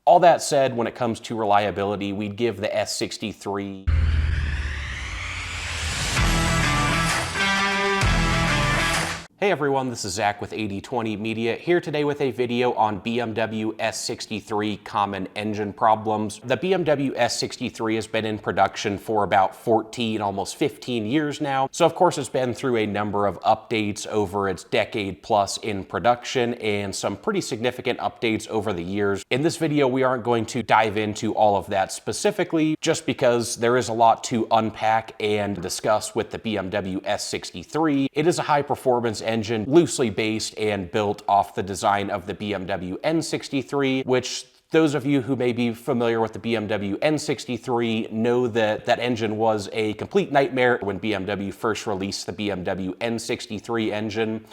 All that said, when it comes to reliability, we'd give the S63. Hey everyone, this is Zach with 8020 Media, here today with a video on BMW S63 common engine problems. The BMW S63 has been in production for about 14, almost 15 years now, so of course it's been through a number of updates over its decade plus in production and some pretty significant updates over the years. In this video, we aren't going to dive into all of that specifically, just because there is a lot to unpack and discuss with the BMW S63. It is a high-performance engine loosely based and built off the design of the BMW M63, which those of you who may be familiar with the BMW M63 know that that engine was a complete nightmare when BMW first released the BMW M63 engine.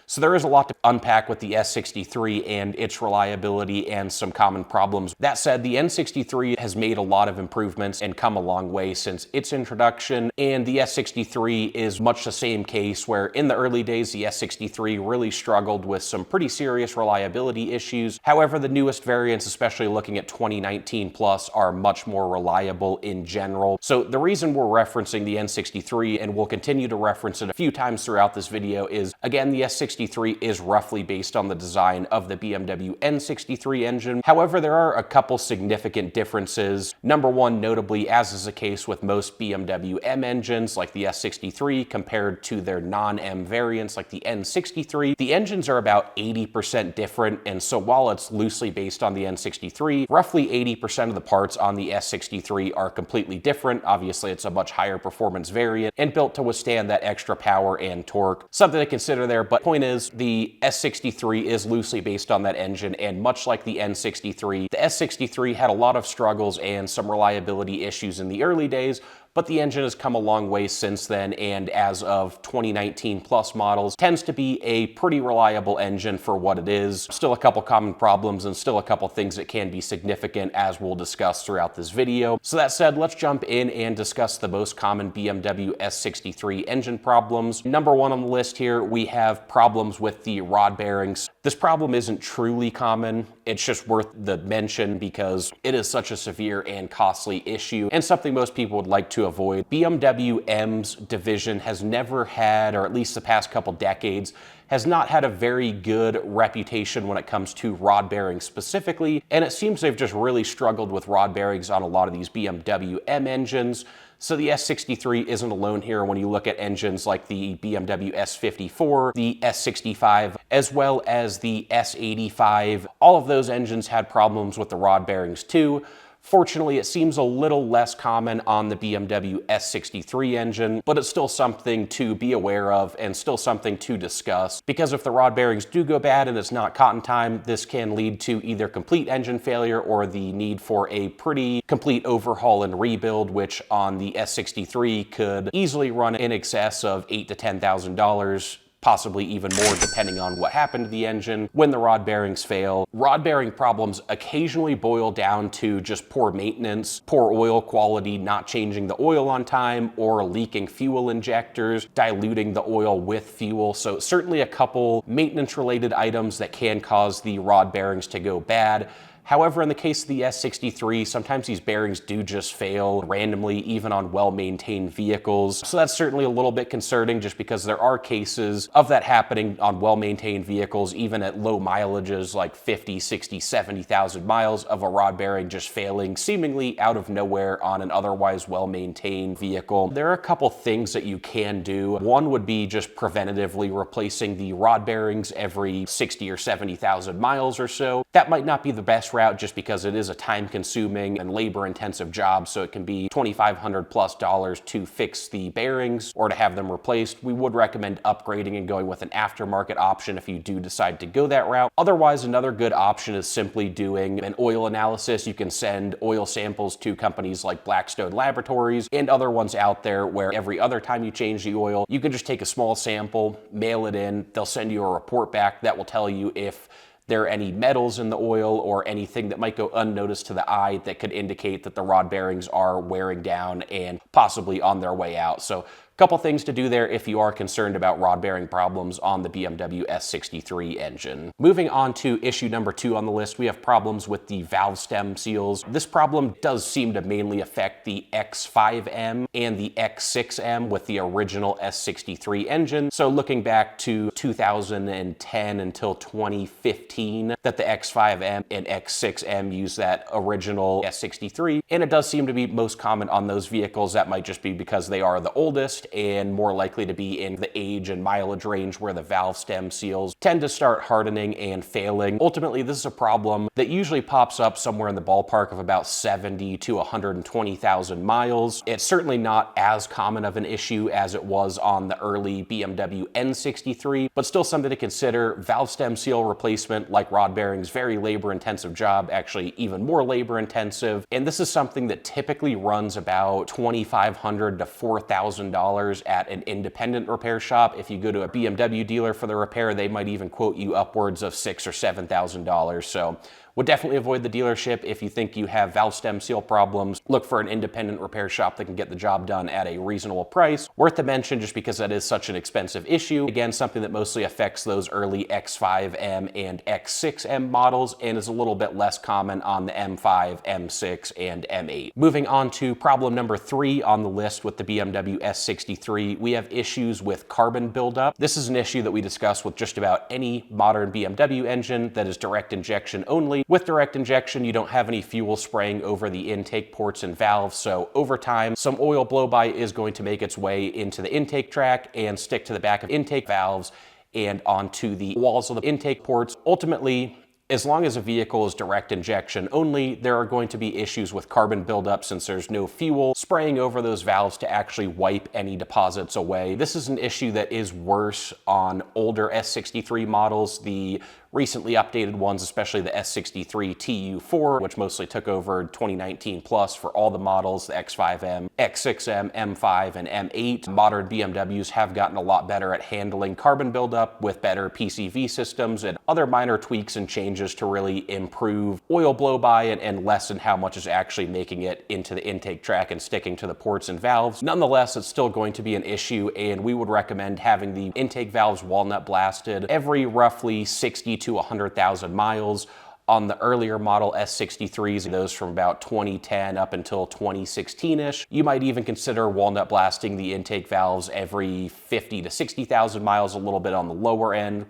So there is a lot to unpack with the S63 and its reliability and some common problems. That said, the N63 has made a lot of improvements and come a long way since its introduction, and the S63 is much the same case where in the early days the S63 really struggled with some pretty serious reliability issues. However, the newest variants, especially looking at 2019 plus, are much more reliable in general. So the reason we're referencing the N63, and we'll continue to reference it a few times throughout this video, is again, the S63 is roughly based on the design of the BMW N63 engine. However, there are a couple significant differences. Number one, notably, as is the case with most BMW M engines like the S63 compared to their non-M variants like the N63, the engines are about 80% different, and so while it's loosely based on the N63, roughly 80% of the parts on the S63 are completely different. Obviously, it's a much higher performance variant and built to withstand that extra power and torque. Something to consider there, but point is, the S63 is loosely based on that engine, and much like the N63, the S63 had a lot of struggles and some reliability issues in the early days, but the engine has come a long way since then, and as of 2019 plus models, tends to be a pretty reliable engine for what it is. Still a couple common problems and still a couple things that can be significant, as we'll discuss throughout this video. So that said, let's jump in and discuss the most common BMW S63 engine problems. Number one on the list here, we have problems with the rod bearings. This problem isn't truly common. It's just worth the mention because it is such a severe and costly issue and something most people would like to avoid. BMW M's division has never had, or at least the past couple decades, has not had a very good reputation when it comes to rod bearings specifically, and it seems they've just really struggled with rod bearings on a lot of these BMW M engines. So the S63 isn't alone here when you look at engines like the BMW S54, the S65, as well as the S85. All of those engines had problems with the rod bearings too. Fortunately, it seems a little less common on the BMW S63 engine, but it's still something to be aware of and still something to discuss, because if the rod bearings do go bad and it's not cotton time, this can lead to either complete engine failure or the need for a pretty complete overhaul and rebuild, which on the S63 could easily run in excess of $8,000 to $10,000. Possibly even more depending on what happened to the engine when the rod bearings fail. Rod bearing problems occasionally boil down to just poor maintenance, poor oil quality, not changing the oil on time, or leaking fuel injectors, diluting the oil with fuel. So certainly a couple maintenance related items that can cause the rod bearings to go bad. However, in the case of the S63, sometimes these bearings do just fail randomly, even on well-maintained vehicles. So that's certainly a little bit concerning, just because there are cases of that happening on well-maintained vehicles, even at low mileages like 50, 60, 70,000 miles, of a rod bearing just failing seemingly out of nowhere on an otherwise well-maintained vehicle. There are a couple things that you can do. One would be just preventatively replacing the rod bearings every 60 or 70,000 miles or so. That might not be the best route, just because it is a time-consuming and labor-intensive job, so it can be $2,500 plus to fix the bearings or to have them replaced. We would recommend upgrading and going with an aftermarket option if you do decide to go that route. Otherwise, another good option is simply doing an oil analysis. You can send oil samples to companies like Blackstone Laboratories and other ones out there, where every other time you change the oil, you can just take a small sample, mail it in, they'll send you a report back that will tell you if there are any metals in the oil or anything that might go unnoticed to the eye that could indicate that the rod bearings are wearing down and possibly on their way out. So Couple things to do there if you are concerned about rod bearing problems on the BMW S63 engine. Moving on to issue number 2 on the list, we have problems with the valve stem seals. This problem does seem to mainly affect the X5M and the X6M with the original S63 engine. So looking back to 2010 until 2015, that the X5M and X6M use that original S63, and it does seem to be most common on those vehicles. That might just be because they are the oldest and more likely to be in the age and mileage range where the valve stem seals tend to start hardening and failing. Ultimately, this is a problem that usually pops up somewhere in the ballpark of about 70 to 120,000 miles. It's certainly not as common of an issue as it was on the early BMW N63, but still something to consider. Valve stem seal replacement, like rod bearings, very labor-intensive job, actually even more labor-intensive, and this is something that typically runs about $2,500 to $4,000 at an independent repair shop. If you go to a BMW dealer for the repair, they might even quote you upwards of $6,000 or $7,000. So would definitely avoid the dealership. If you think you have valve stem seal problems, look for an independent repair shop that can get the job done at a reasonable price. Worth to mention just because that is such an expensive issue. Again, something that mostly affects those early X5M and X6M models and is a little bit less common on the M5, M6, and M8. Moving on to problem number 3 on the list with the BMW S63, we have issues with carbon buildup. This is an issue that we discuss with just about any modern BMW engine that is direct injection only. With direct injection, you don't have any fuel spraying over the intake ports and valves, so over time, some oil blow-by is going to make its way into the intake track and stick to the back of intake valves and onto the walls of the intake ports. Ultimately, as long as a vehicle is direct injection only, there are going to be issues with carbon buildup since there's no fuel spraying over those valves to actually wipe any deposits away. This is an issue that is worse on older S63 models. The recently updated ones, especially the S63 TU4, which mostly took over 2019 plus for all the models, the X5M, X6M, M5, and M8. Modern BMWs have gotten a lot better at handling carbon buildup with better PCV systems and other minor tweaks and changes to really improve oil blow-by and lessen how much is actually making it into the intake track and sticking to the ports and valves. Nonetheless, it's still going to be an issue, and we would recommend having the intake valves walnut blasted every roughly 60 to 100,000 miles. On the earlier model S63s, those from about 2010 up until 2016-ish, you might even consider walnut blasting the intake valves every 50 to 60,000 miles, a little bit on the lower end.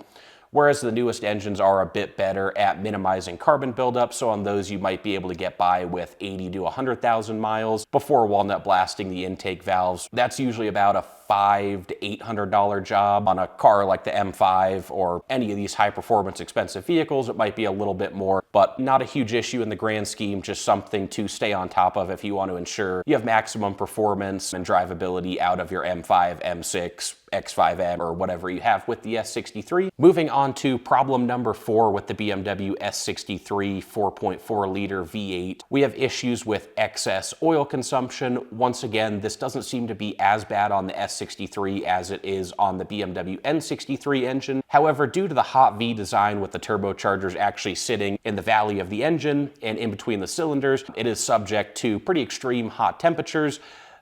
Whereas the newest engines are a bit better at minimizing carbon buildup, so on those you might be able to get by with 80 to 100,000 miles before walnut blasting the intake valves. That's usually about a $500 to $800 job. On a car like the M5 or any of these high performance expensive vehicles, it might be a little bit more, but not a huge issue in the grand scheme, just something to stay on top of if you want to ensure you have maximum performance and drivability out of your M5, M6, X5M, or whatever you have with the S63. Moving on to problem number 4 with the BMW S63 4.4 liter V8. We have issues with excess oil consumption. Once again, this doesn't seem to be as bad on the S63 as it is on the BMW N63 engine. However, due to the hot V design with the turbochargers actually sitting in the valley of the engine and in between the cylinders, it is subject to pretty extreme hot temperatures.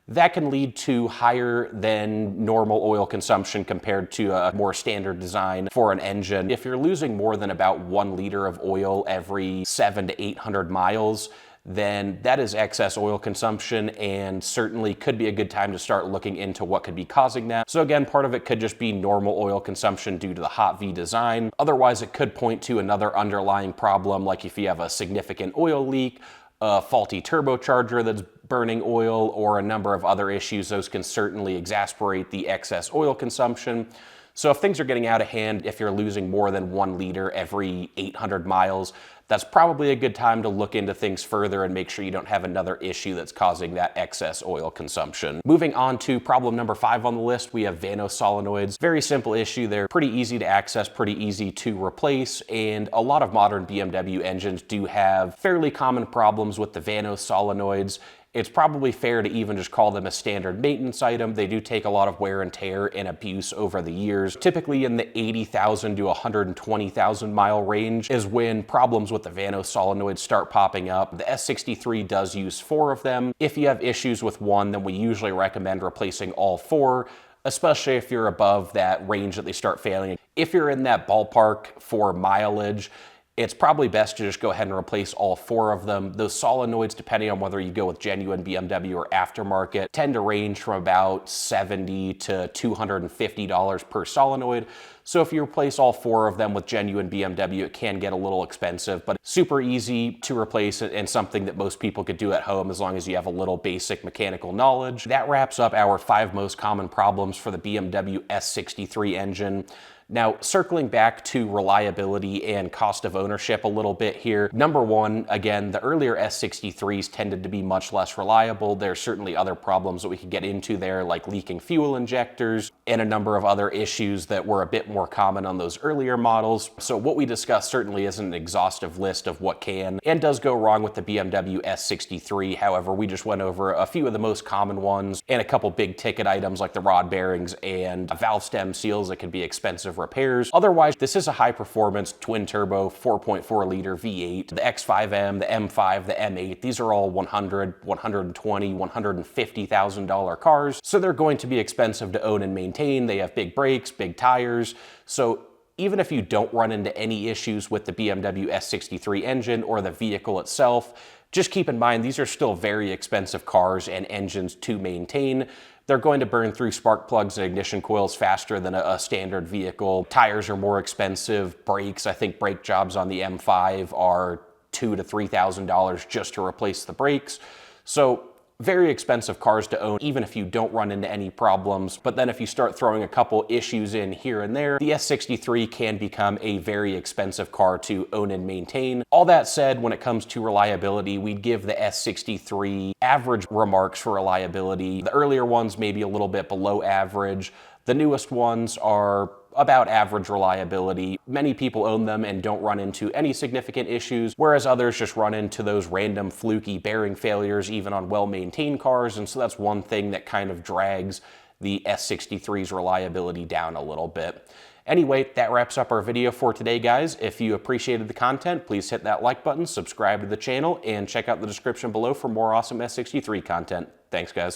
That can lead to higher than normal oil consumption compared to a more standard design for an engine. If you're losing more than about 1 liter of oil every 700 to 800 miles, then that is excess oil consumption and certainly could be a good time to start looking into what could be causing that. So again, part of it could just be normal oil consumption due to the hot V design. Otherwise, it could point to another underlying problem, like if you have a significant oil leak, a faulty turbocharger that's burning oil, or a number of other issues. Those can certainly exacerbate the excess oil consumption. So if things are getting out of hand, if you're losing more than 1 liter every 800 miles, that's probably a good time to look into things further and make sure you don't have another issue that's causing that excess oil consumption. Moving on to problem number 5 on the list, we have VANOS solenoids. Very simple issue. They're pretty easy to access, pretty easy to replace, and a lot of modern BMW engines do have fairly common problems with the VANOS solenoids. it's probably fair to even just call them a standard maintenance item. They do take a lot of wear and tear and abuse over the years. Typically in the 80,000 to 120,000 mile range is when problems with the VANOS solenoids start popping up. The S63 does use 4 of them. If you have issues with one, then we usually recommend replacing all 4, especially if you're above that range that they start failing. If you're in that ballpark for mileage, it's probably best to just go ahead and replace all 4 of them. Those solenoids, depending on whether you go with genuine BMW or aftermarket, tend to range from about $70 to $250 per solenoid. So if you replace all 4 of them with genuine BMW, it can get a little expensive, but super easy to replace and something that most people could do at home as long as you have a little basic mechanical knowledge. That wraps up our 5 most common problems for the BMW S63 engine. Now, circling back to reliability and cost of ownership a little bit here. Number 1, again, the earlier S63s tended to be much less reliable. There's certainly other problems that we could get into there, like leaking fuel injectors and a number of other issues that were a bit more common on those earlier models. So what we discussed certainly isn't an exhaustive list of what can and does go wrong with the BMW S63. However, we just went over a few of the most common ones and a couple big ticket items like the rod bearings and valve stem seals that can be expensive repairs. Otherwise, this is a high performance twin turbo 4.4 liter V8. The X5M, the M5, the M8, these are all $100,000, $120,000, $150,000 cars. So they're going to be expensive to own and maintain. They have big brakes, big tires. So even if you don't run into any issues with the BMW S63 engine or the vehicle itself, just keep in mind these are still very expensive cars and engines to maintain. They're going to burn through spark plugs and ignition coils faster than a standard vehicle. Tires are more expensive. Brakes, I think brake jobs on the M5 are $2,000 to $3,000 just to replace the brakes. So very expensive cars to own, even if you don't run into any problems. But then if you start throwing a couple issues in here and there, the S63 can become a very expensive car to own and maintain. All that said, when it comes to reliability, we'd give the S63 average remarks for reliability. The earlier ones maybe a little bit below average. The newest ones are about average reliability. Many people own them and don't run into any significant issues, whereas others just run into those random fluky bearing failures even on well-maintained cars, and so that's one thing that kind of drags the S63's reliability down a little bit. Anyway, that wraps up our video for today, guys. If you appreciated the content, please hit that like button, subscribe to the channel, and check out the description below for more awesome S63 content. Thanks, guys.